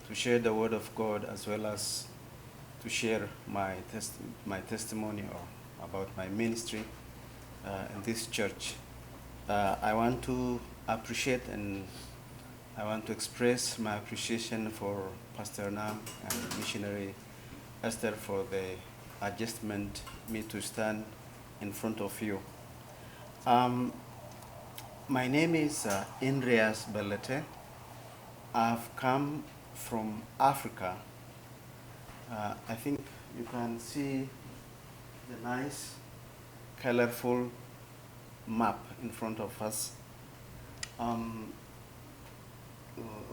to share the word of God as well as to share my testimony or about my ministry in this church. I want to appreciate and I want to express my appreciation for Pastor Nam and Missionary Esther for the adjustment me to stand in front of you. My name is Indrias. I've come from Africa. I think you can see the nice, colorful map in front of us.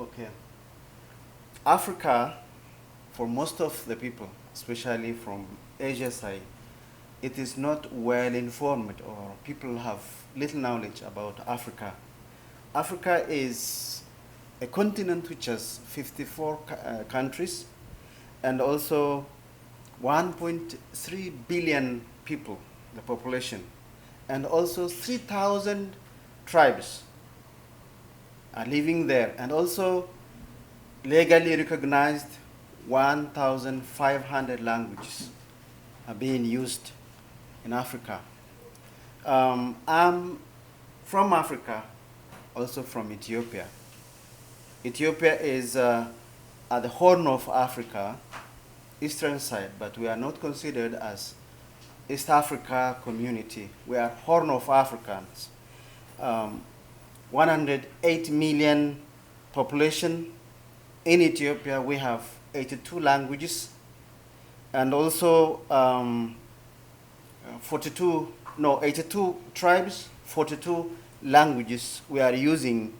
Okay. Africa, for most of the people, especially from Asia side, it is not well informed or people have little knowledge about Africa. Africa is a continent which has 54 countries and also 1.3 billion people, the population, and also 3,000 tribes are living there, and also legally recognized 1,500 languages are being used in Africa. I'm from Africa, also from Ethiopia. Ethiopia is at the Horn of Africa, eastern side, but we are not considered as East Africa community. We are Horn of Africans. 108 million population. In Ethiopia, we have 82 languages, and also 82 tribes, 42 languages we are using.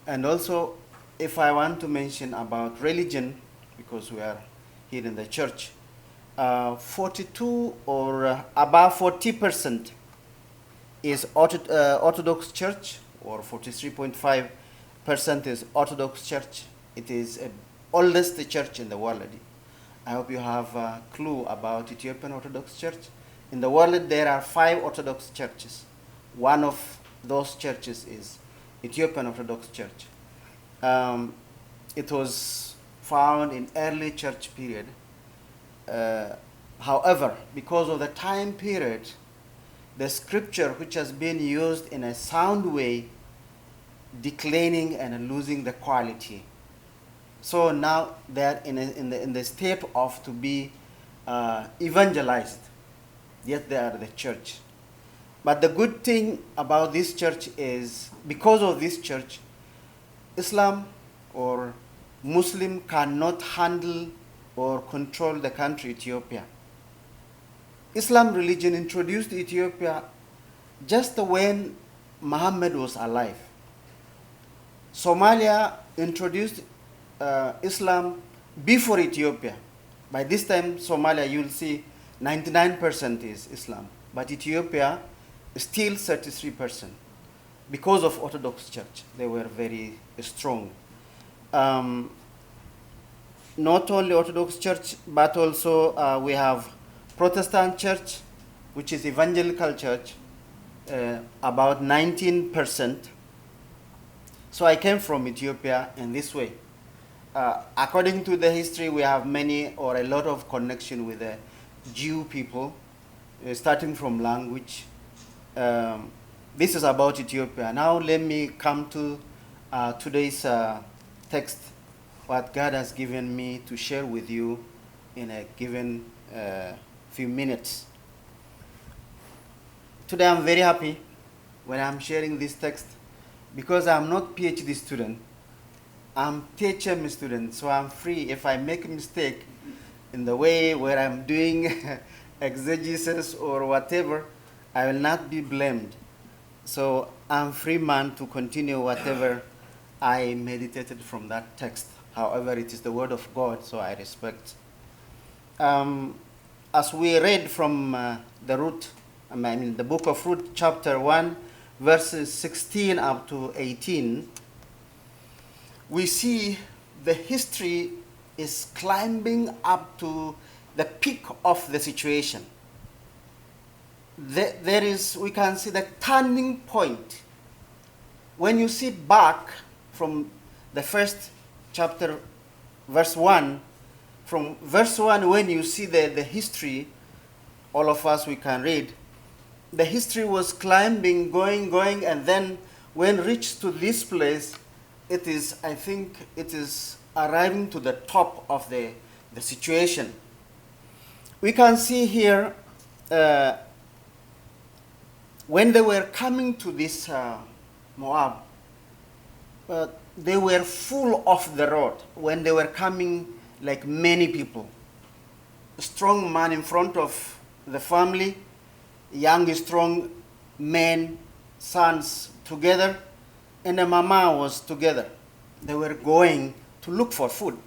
And also, if I want to mention about religion, because we are here in the church, 42 or above 40% is Orthodox Church, or 43.5% is Orthodox Church. It is the oldest church in the world. I hope you have a clue about Ethiopian Orthodox Church. In the world, there are 5 Orthodox churches. One of those churches is Ethiopian Orthodox Church. It was found in early church period. However, because of the time period, the scripture which has been used in a sound way declining and losing the quality. So now they're in the step of to be evangelized, yet they are the church. But the good thing about this church is, because of this church, Islam or Muslim cannot handle or control the country Ethiopia. Islam religion introduced Ethiopia just when Muhammad was alive. Somalia introduced Islam before Ethiopia. By this time, Somalia, you'll see 99% is Islam, but Ethiopia is still 33% because of Orthodox Church. They were very strong. Not only Orthodox Church, but also we have Protestant Church, which is evangelical church, about 19%. So I came from Ethiopia in this way. According to the history, we have many or a lot of connection with the Jew people, starting from language. This is about Ethiopia. Now let me come to today's text, what God has given me to share with you in a given few minutes. Today I'm very happy when I'm sharing this text because I'm not PhD student. I'm THM student, so I'm free. If I make a mistake in the way where I'm doing exegesis or whatever, I will not be blamed. So I'm free man to continue whatever I meditated from that text. However, it is the word of God, so I respect. As we read from the book of Ruth, chapter 1, verses 16 up to 18, we see the history is climbing up to the peak of the situation. We can see the turning point. When you see back from the first chapter verse 1. From verse 1, when you see the history, all of us, we can read. The history was climbing, going, and then when reached to this place, I think it is arriving to the top of the situation. We can see here, when they were coming to this Moab, they were full of the road. When they were coming, like many people, a strong man in front of the family, young, strong men, sons together, and the mama was together. They were going to look for food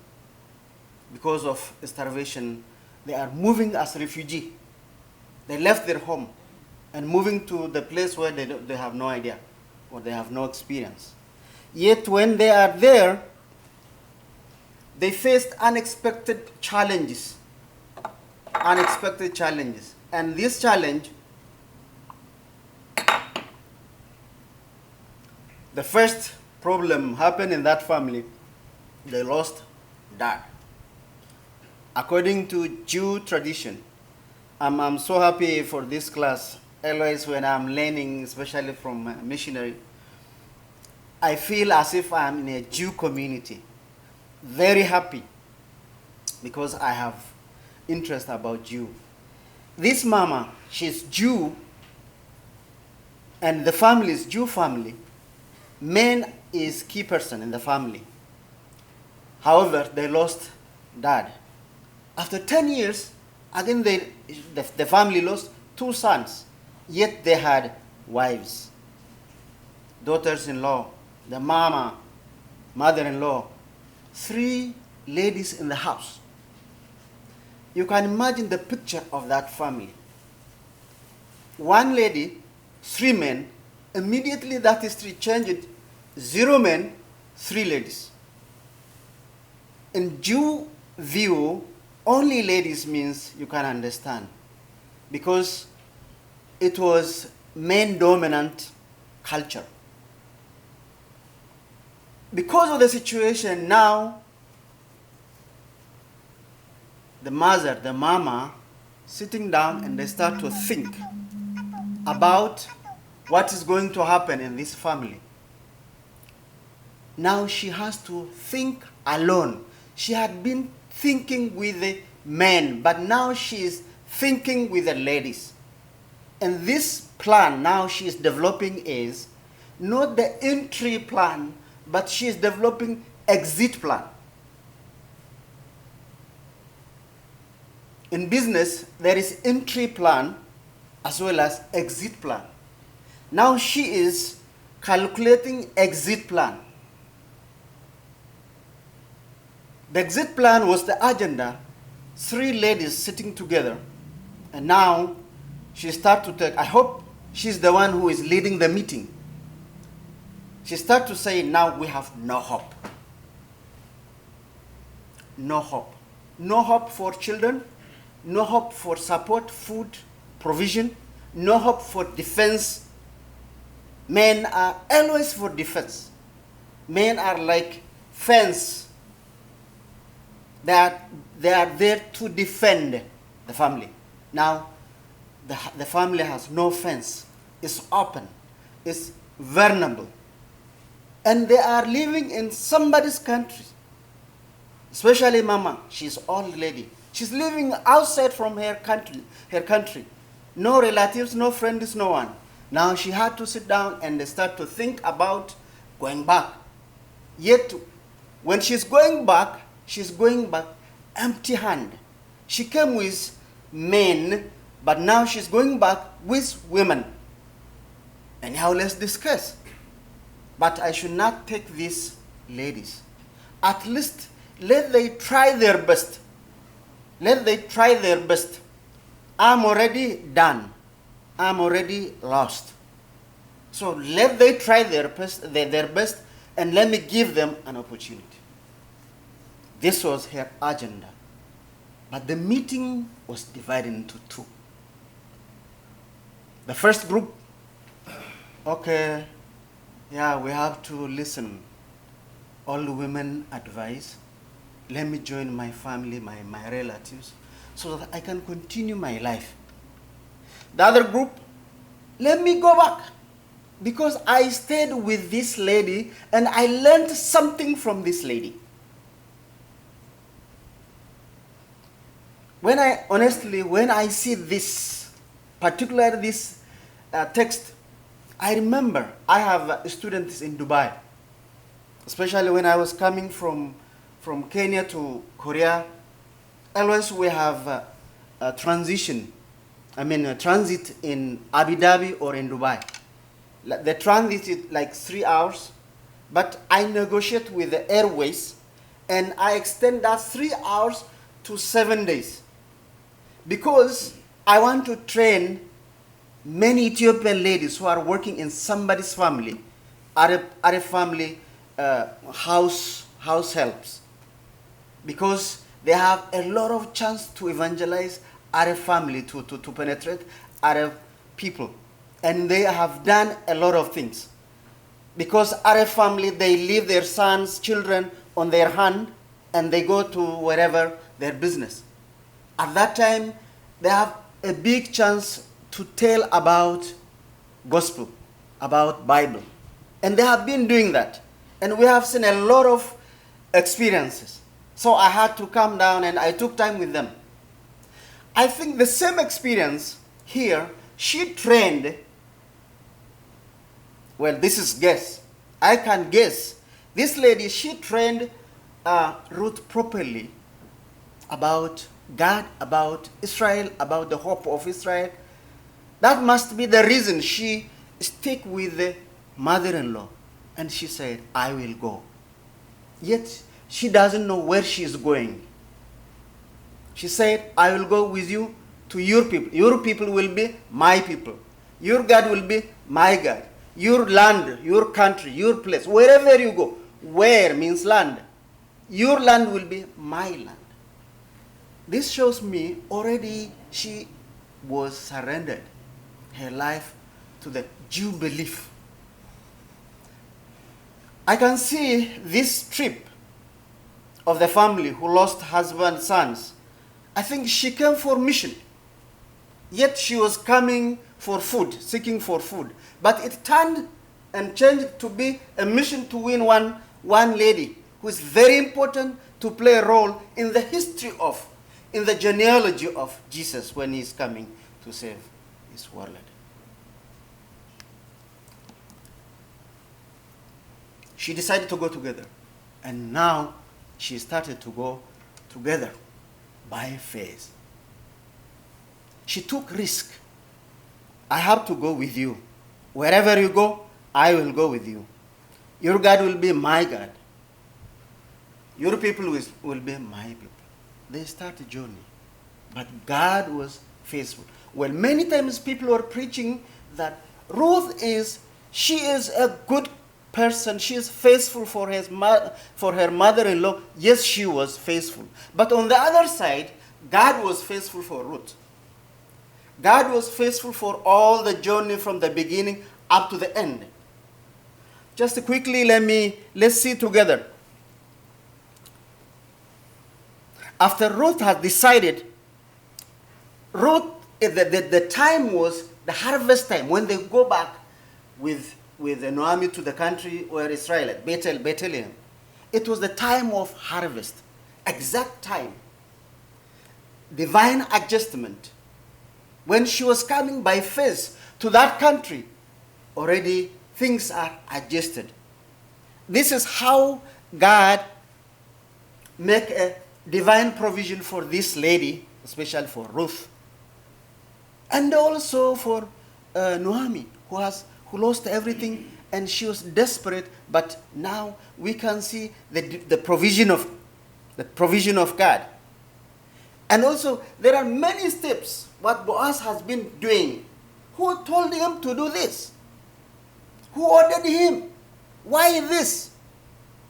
because of starvation. They are moving as refugee. They left their home and moving to the place where they have no idea or they have no experience. Yet when they are there, they faced unexpected challenges. And this challenge, the first problem happened in that family. They lost dad. According to Jew tradition, I'm so happy for this class. Always when I'm learning, especially from a missionary, I feel as if I'm in a Jew community. Very happy because I have interest about Jew. This mama, she's Jew, and the family is Jew family. Man is key person in the family. However, they lost dad. After 10 years, again the family lost 2 sons. Yet they had wives, daughters-in-law, the mama, mother-in-law, 3 ladies in the house. You can imagine the picture of that family. 1 lady, 3 men. Immediately that history changed. 0 men, 3 ladies. In Jew view, only ladies means you can understand, because it was men-dominant culture. Because of the situation now, the mother, the mama, sitting down and they start to think about what is going to happen in this family. Now she has to think alone. She had been thinking with the men, but now she is thinking with the ladies. And this plan now she is developing is not the entry plan, but she is developing exit plan. In business, there is entry plan as well as exit plan. Now she is calculating exit plan. The exit plan was the agenda, 3 ladies sitting together, and now she starts to take, I hope she's the one who is leading the meeting. She starts to say, now we have no hope. No hope. No hope for children, no hope for support, food, provision, no hope for defense. Men are always for defense. Men are like fence. They are there to defend the family. Now, the family has no fence. It's open. It's vulnerable. And they are living in somebody's country. Especially Mama. She's old lady. She's living outside from her country. No relatives, no friends, no one. Now she had to sit down and start to think about going back. Yet, when she's going back empty hand. She came with men, but now she's going back with women. Anyhow, let's discuss. But I should not take these ladies. At least let they try their best. Let they try their best. I'm already done. I'm already lost. So let they try their best, and let me give them an opportunity. This was her agenda. But the meeting was divided into 2. The first group, okay, yeah, we have to listen. All the women advise. let me join my family, my relatives, so that I can continue my life. The other group, let me go back, because I stayed with this lady and I learned something from this lady. When I see this, particularly this text, I remember I have students in Dubai, especially when I was coming from Kenya to Korea. Always we have a transit in Abu Dhabi or in Dubai. The transit is like 3 hours, but I negotiate with the airways and I extend that 3 hours to 7 days, because I want to train many Ethiopian ladies who are working in somebody's family, Arab family house helps, because they have a lot of chance to evangelize Arab family, to penetrate Arab people. And they have done a lot of things. Because Arab family, they leave their sons, children on their hand, and they go to wherever their business. At that time, they have a big chance to tell about gospel, about Bible. And they have been doing that. And we have seen a lot of experiences. So I had to come down and I took time with them. I think the same experience here, she trained, well, this is guess. I can guess. This lady, she trained Ruth properly about God, about Israel, about the hope of Israel. That must be the reason she stick with the mother-in-law. And she said, I will go. Yet, she doesn't know where she is going. She said, I will go with you to your people. Your people will be my people. Your God will be my God. Your land, your country, your place, wherever you go. Where means land. Your land will be my land. This shows me already she was surrendered her life to the Jew belief. I can see this trip of the family who lost husband, sons. I think she came for mission. Yet she was coming for food, seeking for food. But it turned and changed to be a mission to win one lady who is very important to play a role in the history of, in the genealogy of Jesus when he is coming to save his world. She decided to go together. And now she started to go together by faith. She took risk. I have to go with you. Wherever you go, I will go with you. Your God will be my God. Your people will be my people. They started a journey. But God was faithful. Well, many times people are preaching that Ruth she is a good person. She is faithful for her mother-in-law. Yes, she was faithful. But on the other side, God was faithful for Ruth. God was faithful for all the journey from the beginning up to the end. Just quickly, let's see together. After Ruth had decided, the time was the harvest time, when they go back with Naomi to the country where Israel, Bethlehem. It was the time of harvest, exact time. Divine adjustment. When she was coming by faith to that country, already things are adjusted. This is how God make a divine provision for this lady, especially for Ruth, and also for Naomi, who lost everything, and she was desperate. But now we can see the provision of God. And also there are many steps what Boaz has been doing. Who told him to do this? Who ordered him? Why this?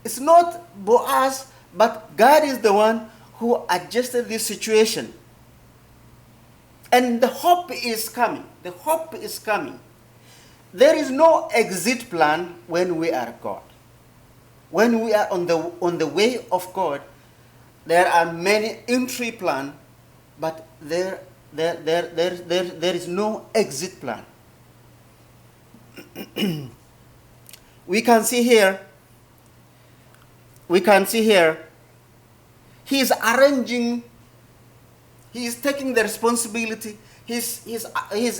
It's not Boaz, but God is the one who adjusted this situation. And the hope is coming. The hope is coming. There is no exit plan when we are God. When we are on the way of God, There are many entry plan, but there is no exit plan. We can see here, he is arranging, he is taking the responsibility, he's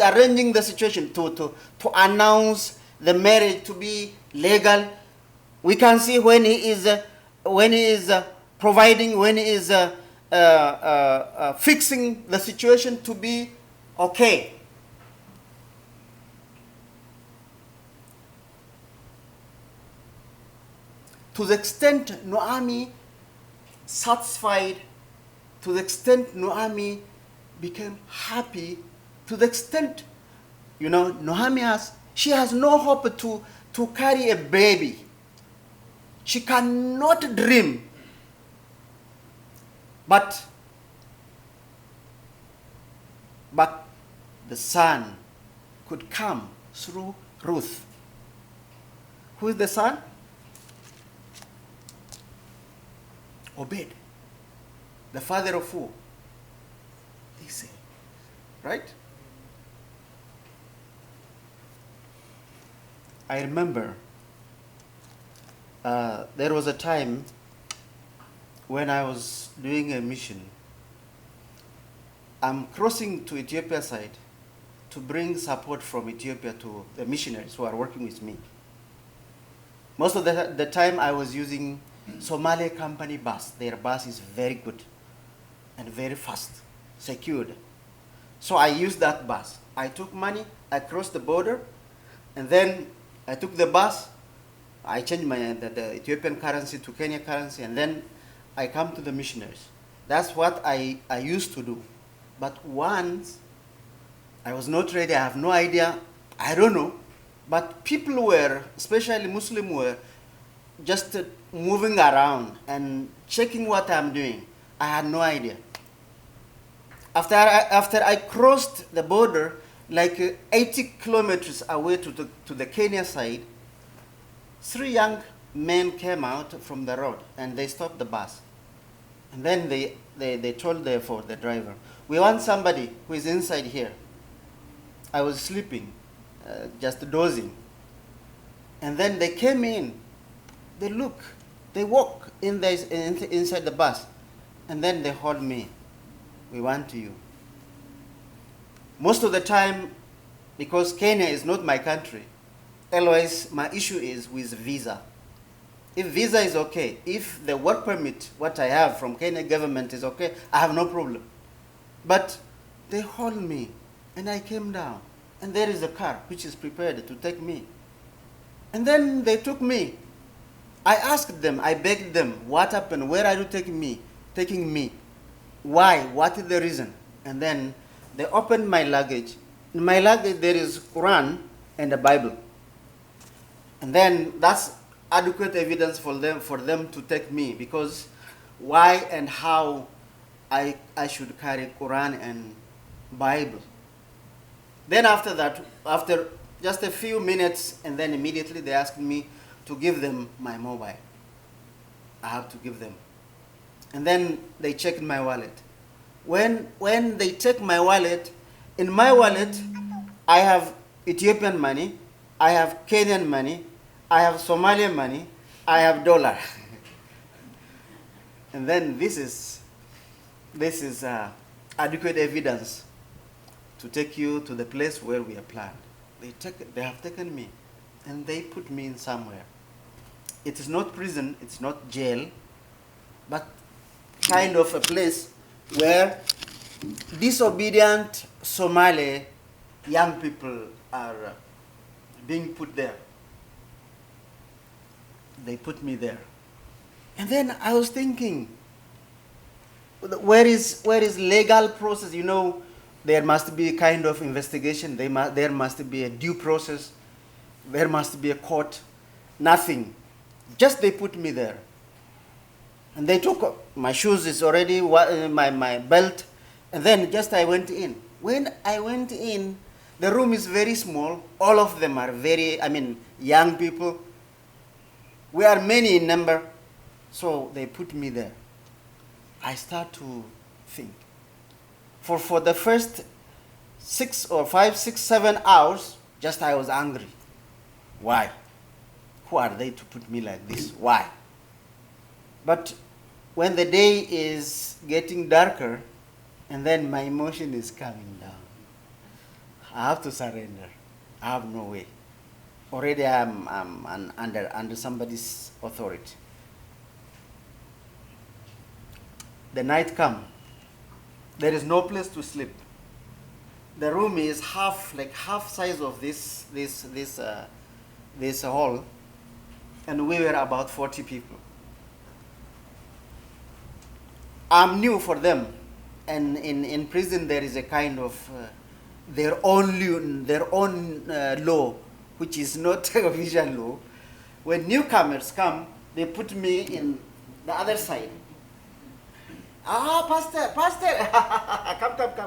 arranging the situation to announce the marriage to be legal. We can see when he is providing, when he is fixing the situation to be okay. To the extent Naomi satisfied, to the extent Naomi became happy, to the extent, Naomi she has no hope to carry a baby. She cannot dream. But the son could come through Ruth. Who is the son? Obed. The father of who? Isai. Right? I remember there was a time when I was doing a mission. I'm crossing to Ethiopia side to bring support from Ethiopia to the missionaries who are working with me. Most of the time I was using Somali company bus. Their bus is very good and very fast, secured. So I used that bus. I took money, I crossed the border, and then I took the bus. I changed the Ethiopian currency to Kenya currency, and then I come to the missionaries. That's what I used to do. But once I was not ready, I have no idea, I don't know, but people were, especially Muslim, were just moving around and checking what I'm doing. I had no idea. After I crossed the border, like 80 kilometers away to the Kenya side, 3 young men came out from the road and they stopped the bus. And then they told the driver, we want somebody who is inside here. I was sleeping, just dozing. And then they came in, they walk inside the bus, and then they hold me. We want you. Most of the time, because Kenya is not my country, otherwise my issue is with visa. If visa is okay, if the work permit, what I have from Kenya government is okay, I have no problem. But they hold me, and I came down, and there is a car which is prepared to take me. And then they took me. I asked them, I begged them, what happened? Where are you taking me? Why? What is the reason? And then they opened my luggage. In my luggage there is Quran and a Bible. And then that's adequate evidence for them to take me, because why and how I should carry Quran and Bible. Then after that, after just a few minutes, and then immediately they asked me to give them my mobile. I have to give them. And then they checked my wallet. When they check my wallet, in my wallet, I have Ethiopian money, I have Kenyan money, I have Somalian money, I have dollar. And then this is adequate evidence to take you to the place where we are planned. They have taken me, and they put me in somewhere. It is not prison, it's not jail, but kind of a place where disobedient Somali young people are being put there. They put me there. And then I was thinking, where is legal process? There must be a kind of investigation. There must be a due process. There must be a court. Nothing. Just they put me there. And they took my shoes, is already my belt. And then just I went in. When I went in, the room is very small. All of them are young people. We are many in number. So they put me there. I start to think. For the first 7 hours, just I was angry. Why? Who are they to put me like this? Why? But when the day is getting darker, and then my emotion is coming down, I have to surrender. I have no way. Already I'm under somebody's authority. The night comes. There is no place to sleep. The room is half size of this hall, and we were about 40 people. I'm new for them, and in prison there is a kind of their own law, which is not a official law. When newcomers come, they put me in the other side. Pastor,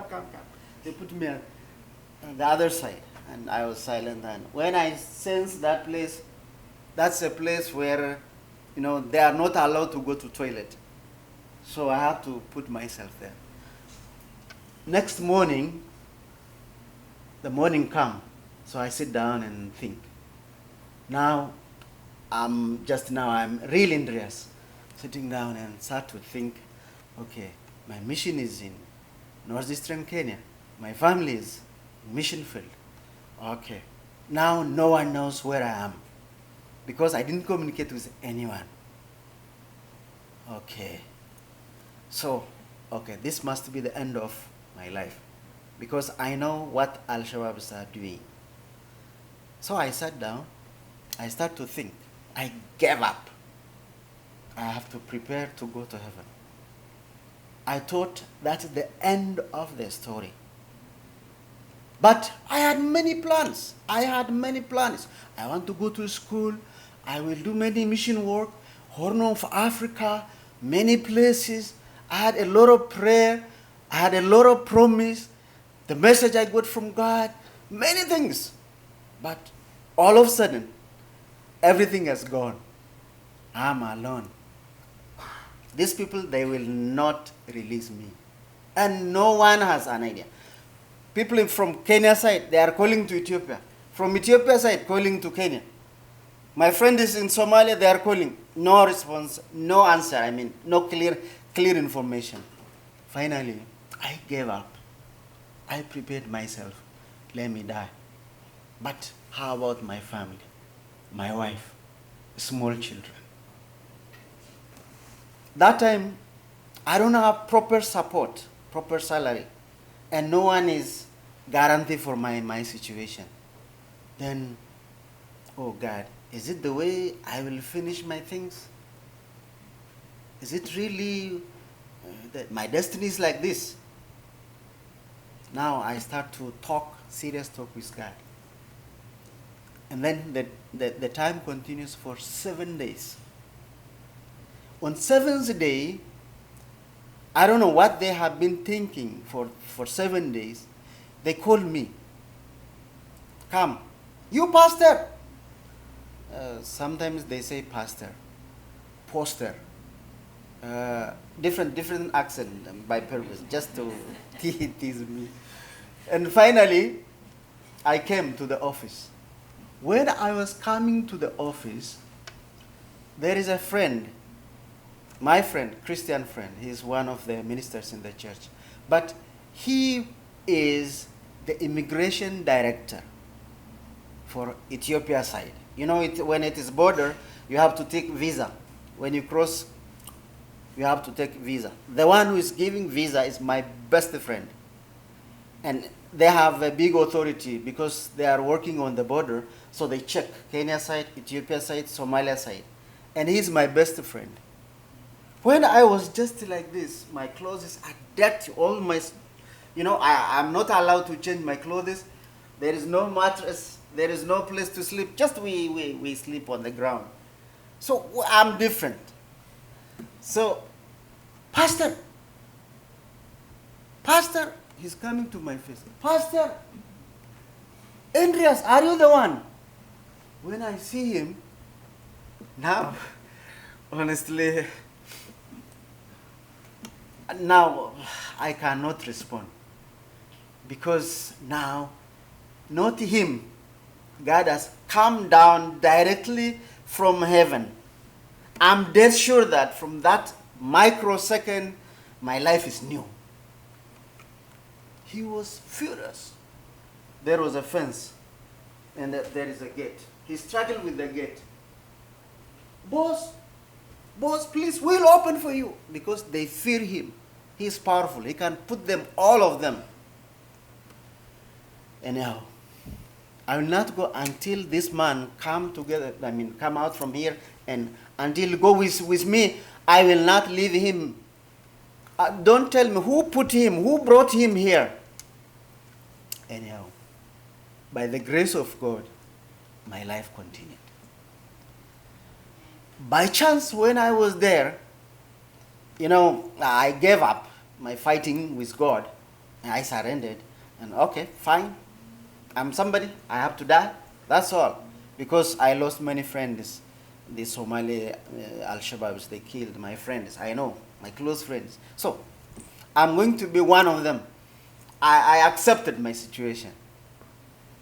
come. They put me on the other side, and I was silent. And when I sensed that place, that's a place where, they are not allowed to go to toilet. So I have to put myself there. Next morning, the morning come, so I sit down and think. Now, I'm real Indrias, sitting down and start to think, okay, my mission is in northeastern Kenya. My family is in mission field. Okay, now no one knows where I am because I didn't communicate with anyone. Okay. So, this must be the end of my life because I know what Al-Shabaabs are doing. So I sat down, I start to think. I gave up. I have to prepare to go to heaven. I thought that's the end of the story. But I had many plans. I want to go to school. I will do many mission work, Horn of Africa, many places. I had a lot of prayer. I had a lot of promise. The message I got from God, many things. But all of a sudden, everything has gone. I'm alone. These people, they will not release me. And no one has an idea. People from Kenya side, they are calling to Ethiopia. From Ethiopia side, calling to Kenya. My friend is in Somalia, they are calling. No response, no answer, no clear information. Finally, I gave up. I prepared myself. Let me die. But how about my family? My wife, small children. That time, I don't have proper support, proper salary, and no one is guaranteed for my situation. Then, oh God, is it the way I will finish my things? Is it really that my destiny is like this? Now I start to serious talk with God. And then the time continues for 7 days. On 7th day, I don't know what they have been thinking for 7 days. They called me. Come, you pastor. Sometimes they say pastor, poster, different accent by purpose, just to tease me. And finally, I came to the office. When I was coming to the office, there is a friend, my friend, Christian friend. He's one of the ministers in the church. But he is the immigration director for Ethiopia side. When it is border, you have to take visa. When you cross, you have to take visa. The one who is giving visa is my best friend. And they have a big authority because they are working on the border. So they check Kenya side, Ethiopia side, Somalia side. And he's my best friend. When I was just like this, my clothes are dirty. I'm not allowed to change my clothes. There is no mattress. There is no place to sleep. Just we sleep on the ground. So I'm different. So, Pastor, he's coming to my face. Pastor, Indrias, are you the one? When I see him, now, honestly, Now, I cannot respond because now, not him. God has come down directly from heaven. I'm dead sure that from that microsecond, my life is new. He was furious. There was a fence, and there is a gate. He struggled with the gate. Boss, please, we'll open for you. Because they fear him. He is powerful. He can put them, all of them. Anyhow, I will not go until this man come out from here, and until he go with me. I will not leave him. Don't tell me who put him, who brought him here. Anyhow, by the grace of God, my life continued. By chance, when I was there, I gave up my fighting with God, and I surrendered. And okay, fine. I'm somebody. I have to die. That's all. Because I lost many friends. The Somali Al-Shabaabs, they killed my friends. I know, my close friends. So, I'm going to be one of them. I accepted my situation.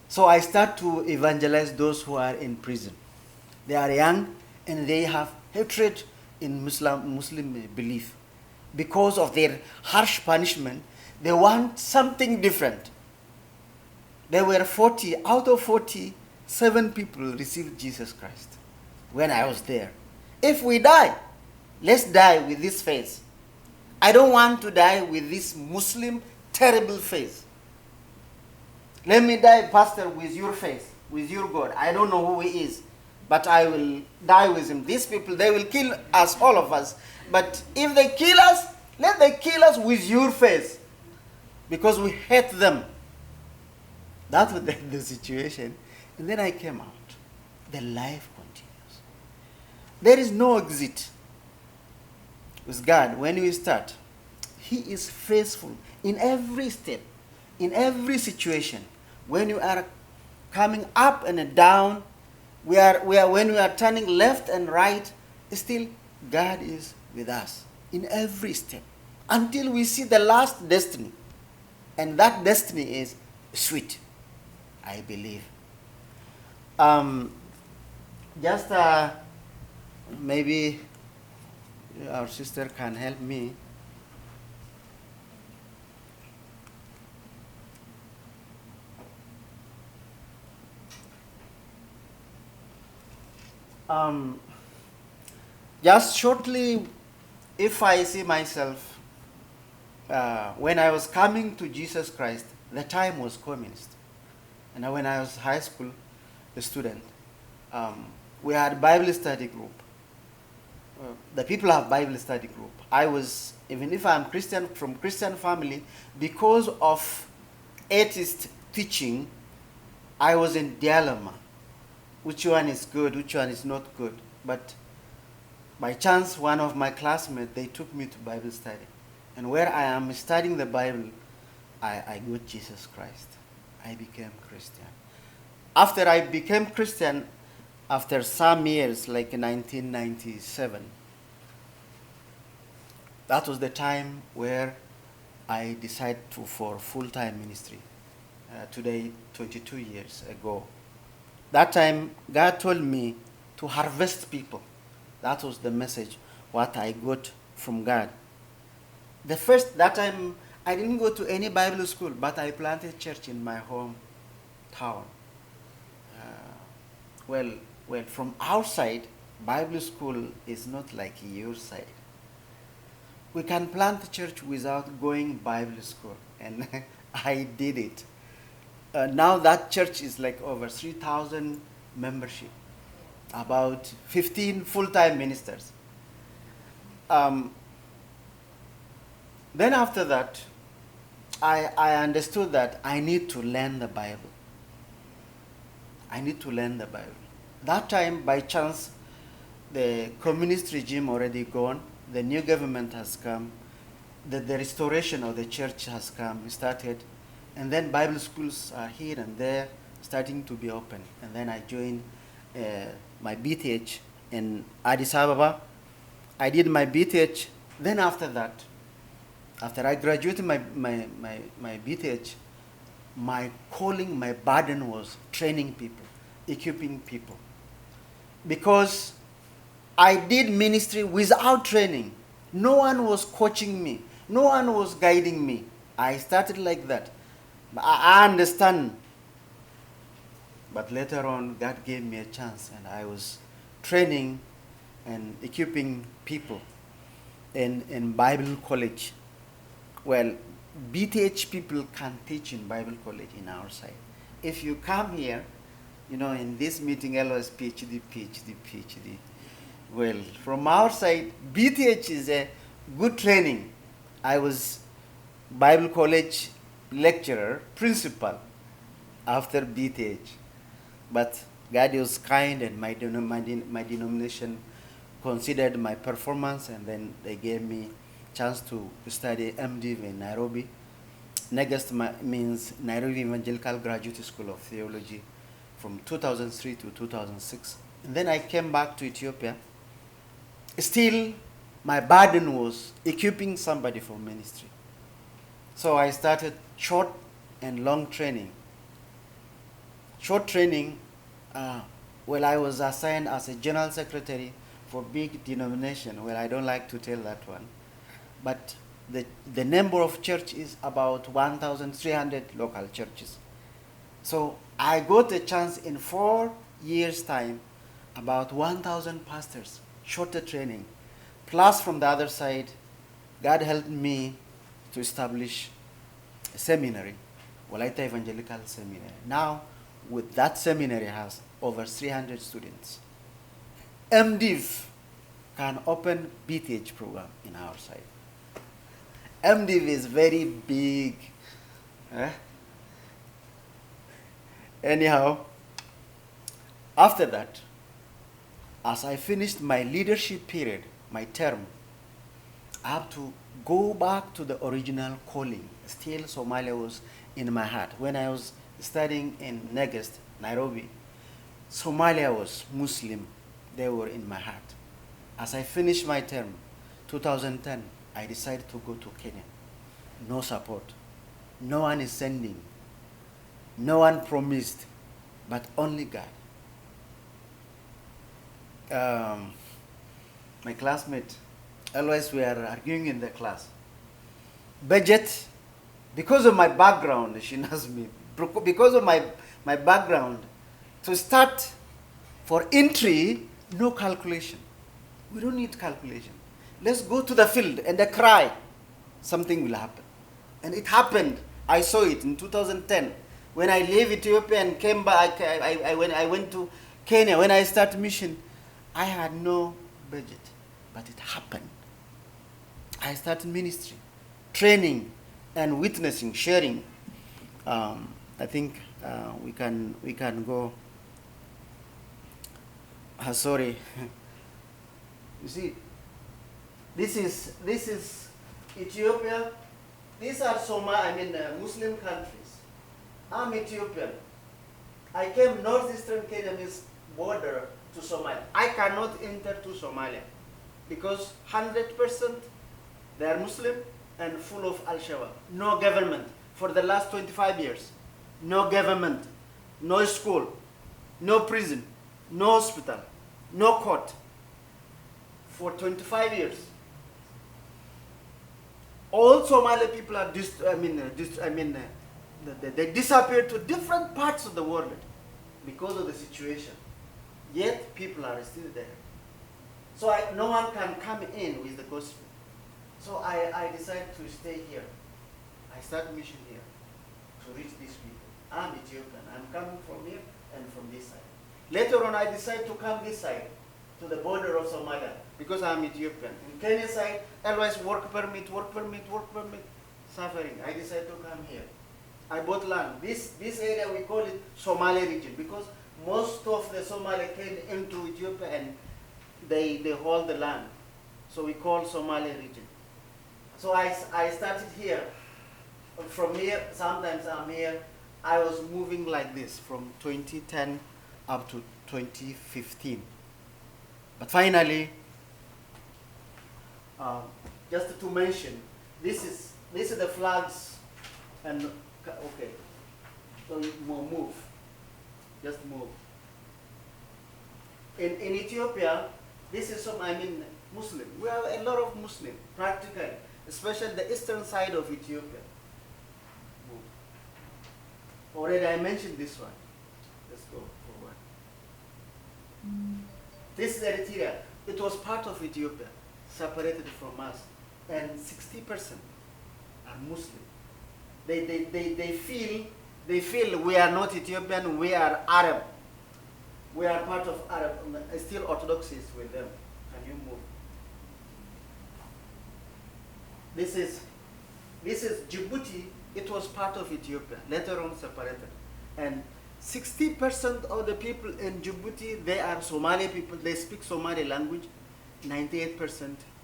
So I start to evangelize those who are in prison. They are young and they have hatred in Muslim belief. Because of their harsh punishment, they want something different. There were 40, out of 40, 7 people received Jesus Christ when I was there. If we die, let's die with this face. I don't want to die with this Muslim terrible face. Let me die, Pastor, with your face, with your God. I don't know who he is, but I will die with him. These people, they will kill us, all of us. But if they kill us, let them kill us with your face, because we hate them. That was the situation. And then I came out. The life continues. There is no exit with God. When we start, he is faithful in every step, in every situation. When you are coming up and down, when we are turning left and right, still God is with us in every step until we see the last destiny. And that destiny is sweet, I believe. Maybe our sister can help me. Just shortly, if I see myself, when I was coming to Jesus Christ, the time was communist. And when I was high school, a student, we had Bible study group. The people have Bible study group. I was, even if I'm Christian, from Christian family, because of atheist teaching, I was in dilemma. Which one is good, which one is not good. But by chance, one of my classmates, they took me to Bible study. And where I am studying the Bible, I got Jesus Christ. I became Christian. After I became Christian, after some years, like in 1997, that was the time where I decided for full-time ministry. Today, 22 years ago. That time, God told me to harvest people. That was the message, what I got from God. That time, I didn't go to any Bible school, but I planted church in my hometown. Well, from outside, Bible school is not like your side. We can plant church without going Bible school, and I did it. Now that church is like over 3,000 membership, about 15 full-time ministers. Then after that, I understood that I need to learn the Bible. That time, by chance, the communist regime already gone. The new government has come. The restoration of the church has come, started. And then Bible schools are here and there, starting to be open. And then I joined my BTH in Addis Ababa. I did my BTH. Then after that, After I graduated my BTH, my calling, my burden was training people, equipping people. Because I did ministry without training. No one was coaching me. No one was guiding me. I started like that. I understand. But later on, God gave me a chance, and I was training and equipping people in Bible college. Well, BTH people can teach in Bible college in our side. If you come here, in this meeting, LOS PhD, PhD, PhD. Well, from our side, BTH is a good training. I was Bible college lecturer, principal after BTH. But God was kind, and my denomination considered my performance, and then they gave me chance to study MDiv in Nairobi. Next means Nairobi Evangelical Graduate School of Theology from 2003 to 2006. And then I came back to Ethiopia. Still, my burden was equipping somebody for ministry. So I started short and long training. Short training, I was assigned as a general secretary for big denomination. Well, I don't like to tell that one. But the number of church is about 1,300 local churches. So I got a chance in 4 years' time, about 1,000 pastors, shorter training. Plus, from the other side, God helped me to establish a seminary, Walaita Evangelical Seminary. Now, with that seminary has over 300 students. MDiv can open BTH program in our side. MDiv is very big. Anyhow, after that, as I finished my leadership period, my term, I have to go back to the original calling. Still, Somalia was in my heart. When I was studying in Negest, Nairobi, Somalia was Muslim. They were in my heart. As I finished my term, 2010, I decided to go to Kenya. No support. No one is sending. No one promised, but only God. My classmate, always we are arguing in the class. Budget, because of my background, she knows me, because of my background, to start for entry, no calculation. We don't need calculation. Let's go to the field and cry. Something will happen. And it happened. I saw it in 2010. When I left Ethiopia and came back, I went to Kenya. When I started mission, I had no budget. But it happened. I started ministry, training, and witnessing, sharing. I think we can go. Sorry. You see, this is Ethiopia. These are Muslim countries. I'm Ethiopian. I came northeastern Kenya, means border to Somalia. I cannot enter to Somalia because 100% they are Muslim and full of Al-Shabaab. No government for the last 25 years. No government, no school, no prison, no hospital, no court. For 25 years. All Somali people are they disappeared to different parts of the world because of the situation. Yet people are still there. So no one can come in with the gospel. So I decided to stay here. I started mission here to reach these people. I'm Ethiopian. I'm coming from here and from this side. Later on, I decided to come this side to the border of Somalia because I'm Ethiopian. In Kenya side, otherwise work permit, suffering. I decided to come here. I bought land. This area we call it Somali region because most of the Somali came into Ethiopia and they hold the land. So we call Somali region. So I started here. From here, sometimes I'm here. I was moving like this from 2010 up to 2015. But finally, just to mention, this is This is the flags, and okay. So you move, just move. In Ethiopia, this is Muslim. We have a lot of Muslim, practically, especially the eastern side of Ethiopia. Move. Already I mentioned this one. Let's go forward. This is Eritrea. It was part of Ethiopia, separated from us, and 60% are Muslim. They feel we are not Ethiopian, we are Arab. We are part of Arab, still orthodoxies with them. Can you move? This is Djibouti. It was part of Ethiopia, later on separated. And 60% of the people in Djibouti, they are Somali people, they speak Somali language, 98%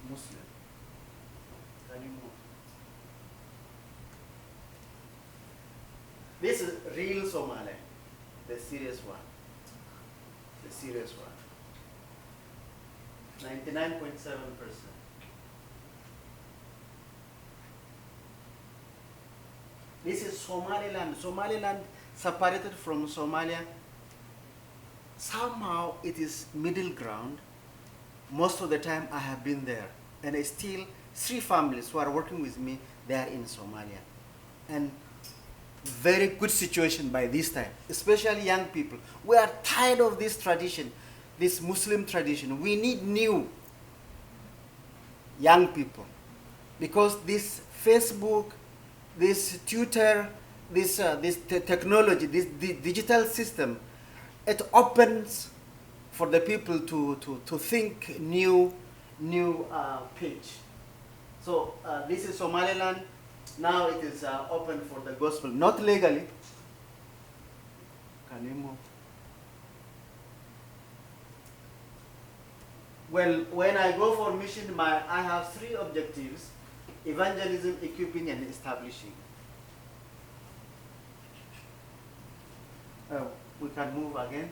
Muslim. Can you move? This is real Somali, the serious one. The serious one. 99.7%. This is Somaliland. Somaliland separated from Somalia. Somehow it is middle ground. Most of the time I have been there. And I still, 3 families who are working with me, they are in Somalia. And very good situation by this time, especially young people. We are tired of this tradition, this Muslim tradition. We need new young people, because this Facebook, this Twitter, this technology, this digital system, it opens for the people to think new page. So this is Somaliland. Now it is open for the gospel, not legally. Can you move? Well, when I go for mission, I have 3 objectives: evangelism, equipping, and establishing. We can move again.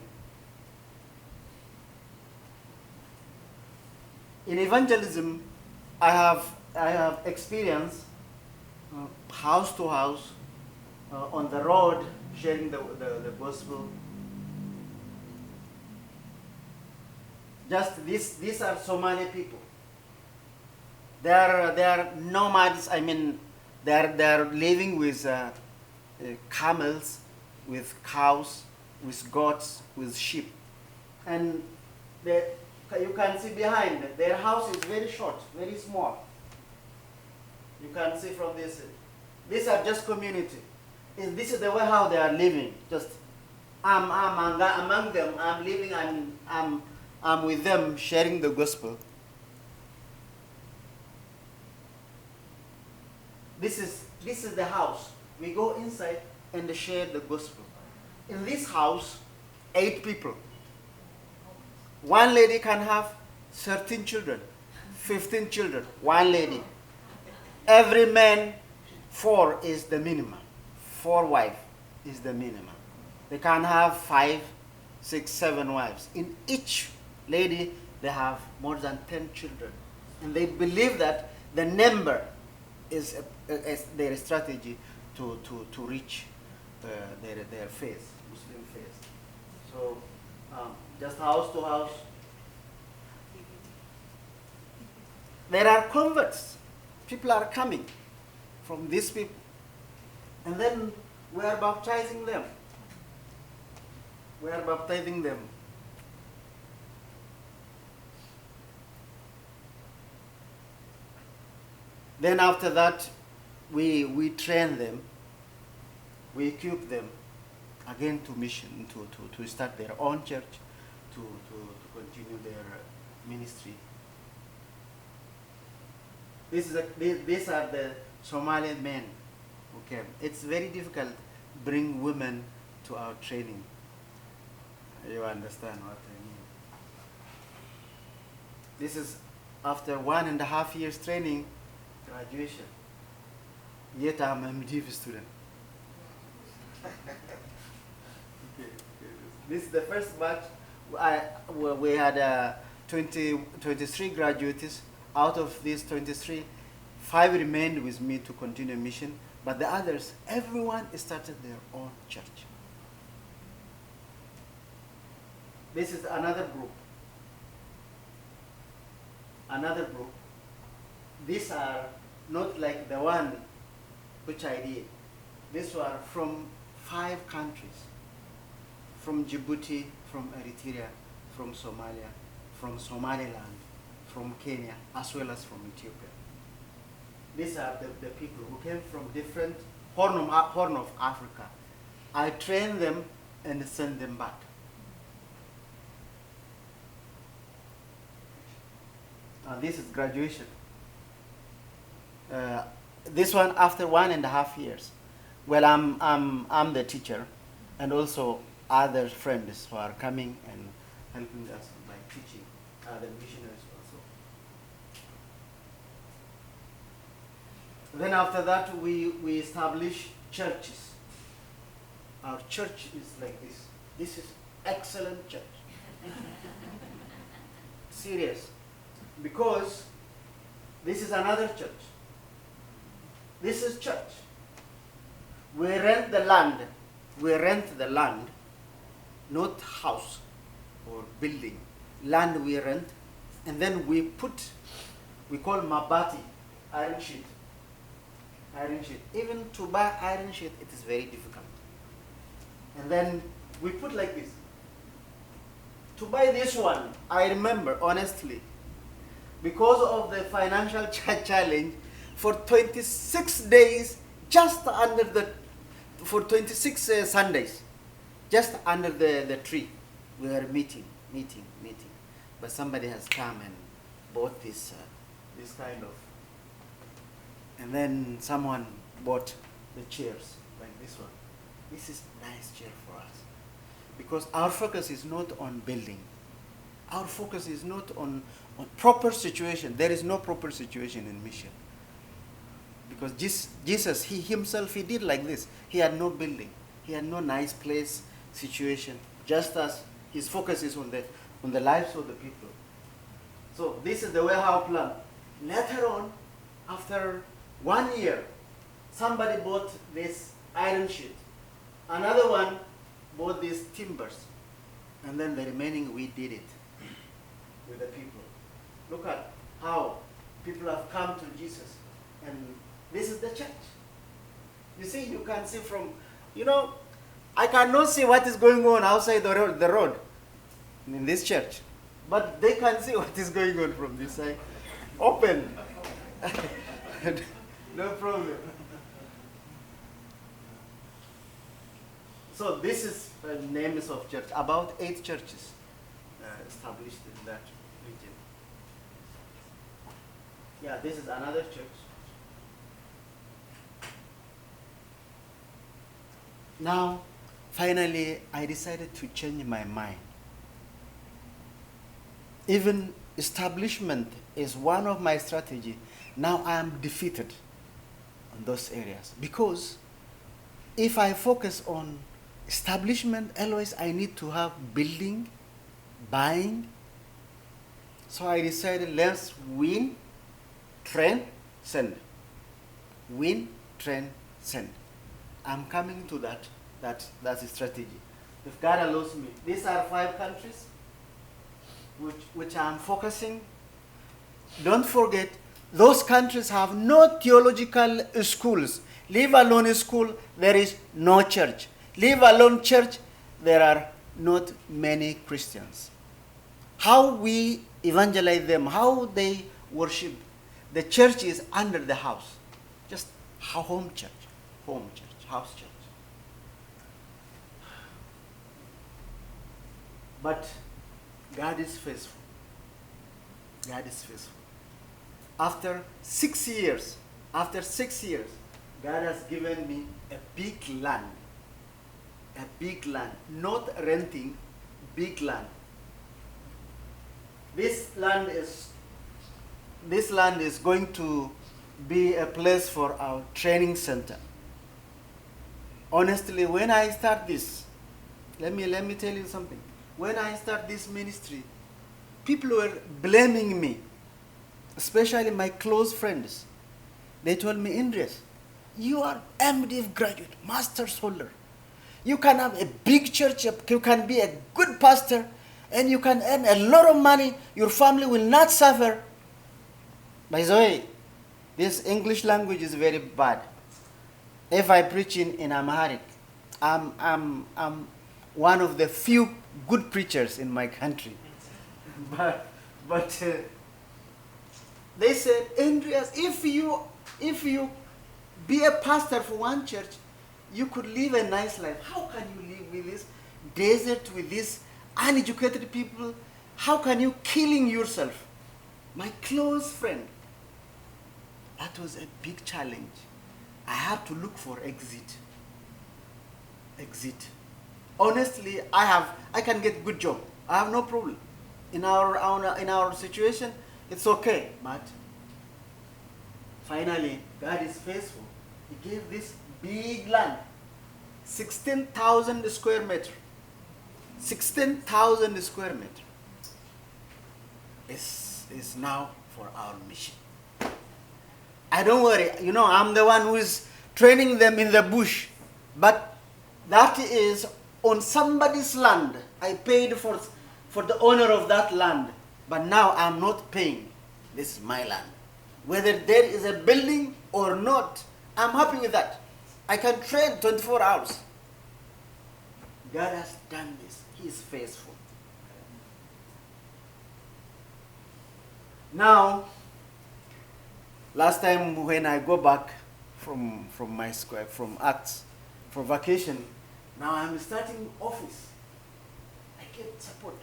In evangelism, I have experience house to house, on the road, sharing the gospel. Just these are Somali people. They are nomads. I mean, they are living with camels, with cows, with goats, with sheep, and you can see behind their house is very short, very small. You can see from this. These are just community. This is the way how they are living. Just I'm among them. I'm living. I'm with them, sharing the gospel. This is the house. We go inside and share the gospel. In this house, 8 people. One lady can have 13 children, 15 children. One lady. Every man, 4 is the minimum. 4 wives is the minimum. They can have 5, 6, 7 wives. In each lady, they have more than 10 children. And they believe that the number is their strategy to reach their faith, Muslim faith. So just house to house. There are converts. People are coming from these people. And then we are baptizing them. We are baptizing them. Then after that, we train them. We equip them again to mission, to start their own church, to continue their ministry. These are the Somali men who came. It's very difficult to bring women to our training. You understand what I mean? This is after 1.5 years training, graduation. Yet I'm a medieval student. Okay. This is the first batch. We had 23 graduates. Out of these 23, 5 remained with me to continue mission, but the others, everyone started their own church. This is another group. Another group. These are not like the one which I did. These were from 5 countries. From Djibouti, from Eritrea, from Somalia, from Somaliland, from Kenya, as well as from Ethiopia. These are the people who came from different horn of Africa. I trained them and sent them back. This is graduation. This one after 1.5 years. Well, I'm the teacher, and other friends who are coming and helping us by teaching, the missionaries also. Then after that, we establish churches. Our church is like this. This is excellent church. Serious. Because this is another church. This is church. We rent the land. We rent the land, not house or building. Land we rent, and then we call mabati, iron sheet. Iron sheet. Even to buy iron sheet, it is very difficult. And then we put like this. To buy this one, I remember honestly, because of the financial challenge, for 26 days, for 26 Sundays, just under the tree, we were meeting. But somebody has come and bought this kind of, and then someone bought the chairs like this one. This is a nice chair for us, because our focus is not on building. Our focus is not on proper situation. There is no proper situation in mission. Because Jesus, he himself, he did like this. He had no building. He had no nice place, situation. Just as his focus is on the lives of the people. So this is the warehouse plan. Later on, after 1 year, somebody bought this iron sheet. Another one bought these timbers. And then the remaining, we did it with the people. Look at how people have come to Jesus. And this is the church. You see, you can see from, I cannot see what is going on outside the road in this church. But they can see what is going on from this side. Open. No problem. So this is the names of church. About 8 churches established in that region. Yeah, this is another church. Now, finally, I decided to change my mind. Even establishment is one of my strategy. Now I am defeated on those areas. Because if I focus on establishment, otherwise I need to have building, buying. So I decided, let's win, train, send. Win, train, send. I'm coming to that's a strategy. If God allows me, these are 5 countries which I'm focusing. Don't forget, those countries have no theological schools. Leave alone a school, there is no church. Leave alone church, there are not many Christians. How we evangelize them, how they worship. The church is under the house. Just home church, house church. But God is faithful. God is faithful. After 6 years, God has given me a big land. Not renting, big land. This land is going to be a place for our training center. Honestly, when I start this, let me tell you something. When I start this ministry, people were blaming me, especially my close friends. They told me, Indrias, you are MDiv graduate, master's holder. You can have a big church, you can be a good pastor, and you can earn a lot of money. Your family will not suffer. By the way, this English language is very bad. If I preach in Amharic, I'm one of the few good preachers in my country. But they said, Indrias, if you be a pastor for one church, you could live a nice life. How can you live with this desert, with these uneducated people? How can you killing yourself? My close friend. That was a big challenge. I had to look for exit. Honestly, I can get good job. I have no problem. In our situation, it's okay. But finally, God is faithful. He gave this big land, 16,000 square meter. 16,000 square meter is now for our mission. I don't worry, I'm the one who is training them in the bush, but that is on somebody's land. I paid for the owner of that land, but now I'm not paying. This is my land. Whether there is a building or not, I'm happy with that. I can train 24 hours. God has done this. He is faithful. Now, last time when I go back from my square, from Acts, for vacation, now I'm starting office. I get support.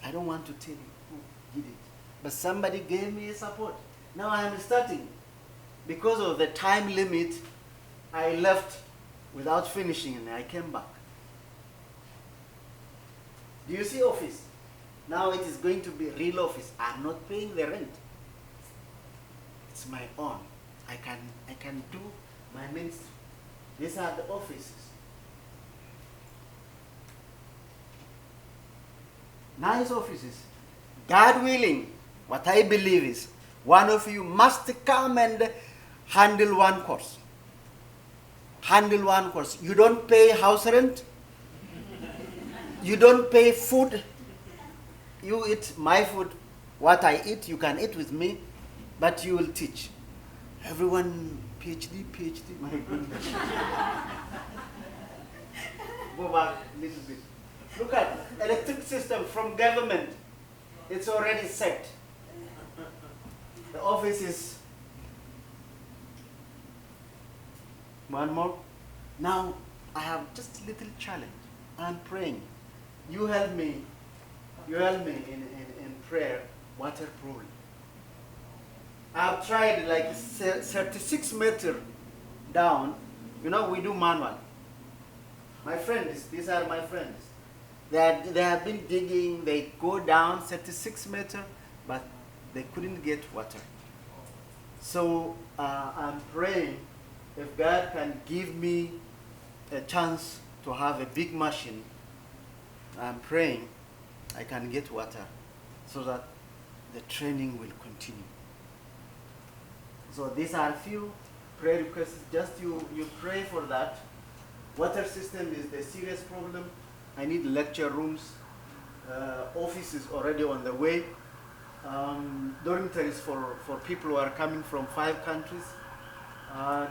I don't want to tell you who did it, but somebody gave me support. Now I'm starting. Because of the time limit, I left without finishing and I came back. Do you see office? Now it is going to be real office. I'm not paying the rent. It's my own. I can do my ministry. These are the offices. Nice offices. God willing, what I believe is, one of you must come and handle one course. Handle one course. You don't pay house rent. You don't pay food. You eat my food. What I eat, you can eat with me, but you will teach. Everyone, PhD, my goodness. Go back a little bit. Look at electric system from government. It's already set. The office is one more. Now I have just a little challenge. I'm praying. You help me. You help me in prayer. Water problem. I've tried like 36 meters down. We do manual. My friends, these are my friends. They have been digging. They go down 36 meters, but they couldn't get water. So I'm praying if God can give me a chance to have a big machine. I'm praying I can get water so that the training will continue. So these are a few prayer requests. Just you pray for that. Water system is the serious problem. I need lecture rooms. Office is already on the way. Dormitories for people who are coming from 5 countries.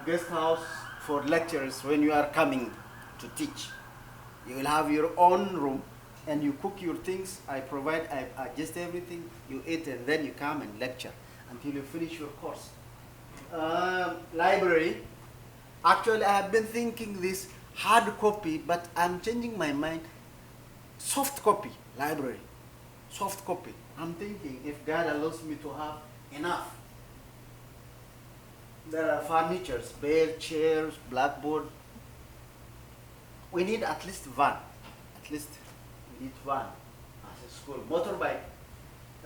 Guest house for lecturers when you are coming to teach. You will have your own room and you cook your things. I adjust everything. You eat and then you come and lecture until you finish your course. Library. Actually, I have been thinking this hard copy, but I'm changing my mind. Soft copy library. Soft copy. I'm thinking if God allows me to have enough. There are furnitures, bed, chairs, blackboard. We need at least van. At least we need van as a school. Motorbike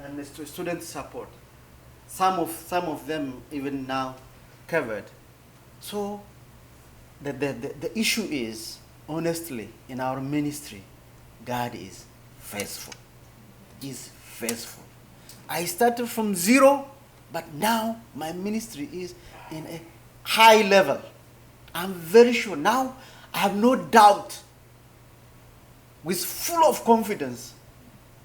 and the student support. Some of them even now covered. So the issue is, honestly, in our ministry, God is faithful. Is faithful. I started from 0 But now my ministry is in a high level. I'm very sure. Now I have no doubt, with full of confidence.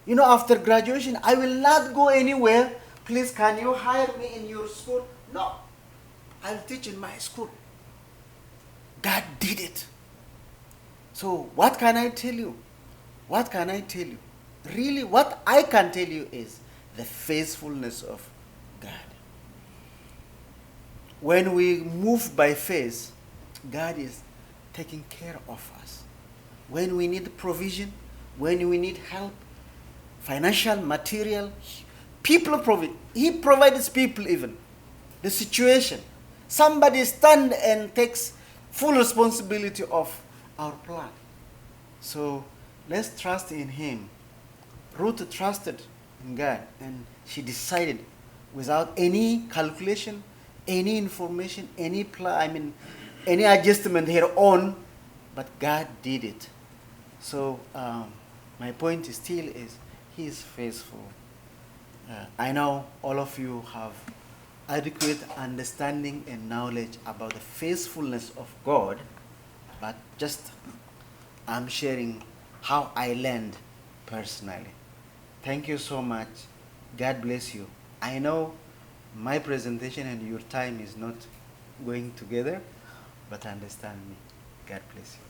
You know, after graduation, I will not go anywhere. Please, can you hire me in your school? No. I'll teach in my school. God did it. So what can I tell you? What can I tell you? Really, what I can tell you is the faithfulness of God. When we move by faith, God is taking care of us. When we need provision, when we need help, financial, material, people provide. He provides people even. The situation. Somebody stand and takes full responsibility of our plan. So let's trust in Him. Ruth trusted in God, and she decided without any calculation, any information, any plan, any adjustment her own, but God did it. So my point still is He is faithful. I know all of you have adequate understanding and knowledge about the faithfulness of God, but just I'm sharing how I learned personally. Thank you so much. God bless you. I know my presentation and your time is not going together, but understand me. God bless you.